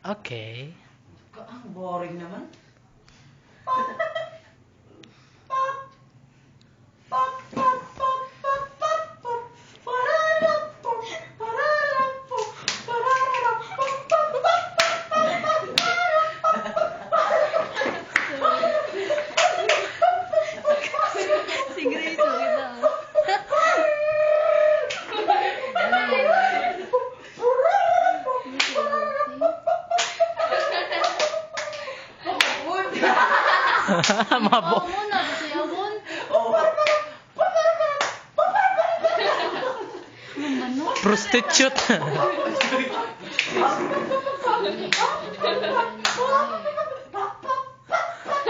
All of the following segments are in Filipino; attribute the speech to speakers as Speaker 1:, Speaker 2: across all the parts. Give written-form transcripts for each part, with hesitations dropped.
Speaker 1: Okay.
Speaker 2: Ang boring naman.
Speaker 3: Sigurado kita.
Speaker 1: Mabo.
Speaker 3: Muna, sayawon.
Speaker 1: Prostitute.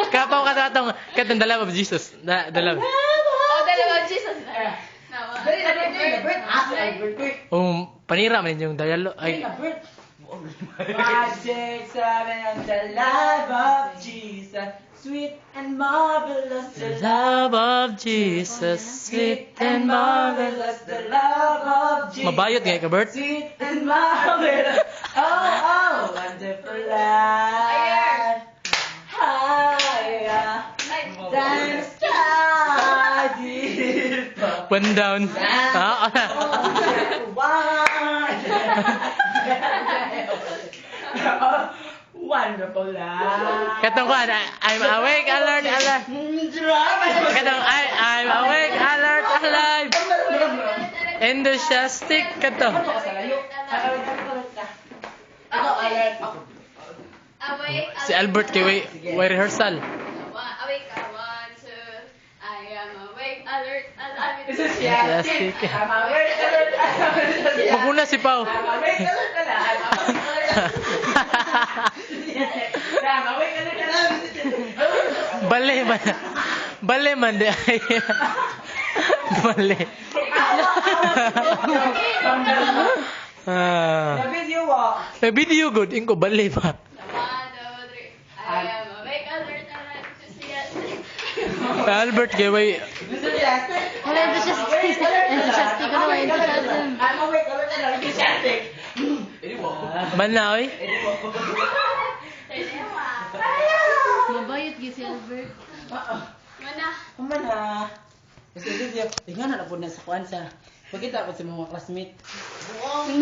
Speaker 1: Kapaw katong the love of Jesus. The love.
Speaker 3: Oh, dalawa Jesus.
Speaker 1: Panira man yung dialo ay
Speaker 2: 5, 6, 7, and the love of Jesus, sweet and marvelous.
Speaker 1: the love of Jesus, sweet and marvelous.
Speaker 2: The love of Jesus.
Speaker 1: Mabayot nga ka, Bert.
Speaker 2: Sweet and marvelous. Oh, wonderful life. Higher than the sky deep.
Speaker 1: One down.
Speaker 2: Wonderful life.
Speaker 1: Katong ko, I'm awake, alert, alive. Katong, I'm awake, alert, alive. Enthusiastic kato.
Speaker 3: Awake.
Speaker 1: Si Albert kay way rehearsal.
Speaker 3: Awake ka. 1, 2. I am awake, alert, alive.
Speaker 1: Enthusiastic.
Speaker 2: I'm awake, alert, alert.
Speaker 1: Maguna si Pau.
Speaker 2: I'm awake, alert, alive. I'm awake, alert, alive.
Speaker 1: Bale man di ay. Bale.
Speaker 2: The video walk.
Speaker 1: May video good inko bale pa.
Speaker 3: 1, 2, 3. I am awake, alert, alive. Enthusiastic.
Speaker 1: Albert kay way
Speaker 2: Enthusiastic.
Speaker 3: Wala, enthusiastic. Enthusiastic ka naman, enthusiasm.
Speaker 2: I'm awake, alert, alive. Enthusiastic.
Speaker 1: manaoy.
Speaker 3: Mabayot gi si Albert. Mana?
Speaker 2: Kumana. Kasi tingnan na po na sa kuan sa. Pagkita ko sa mga classmate.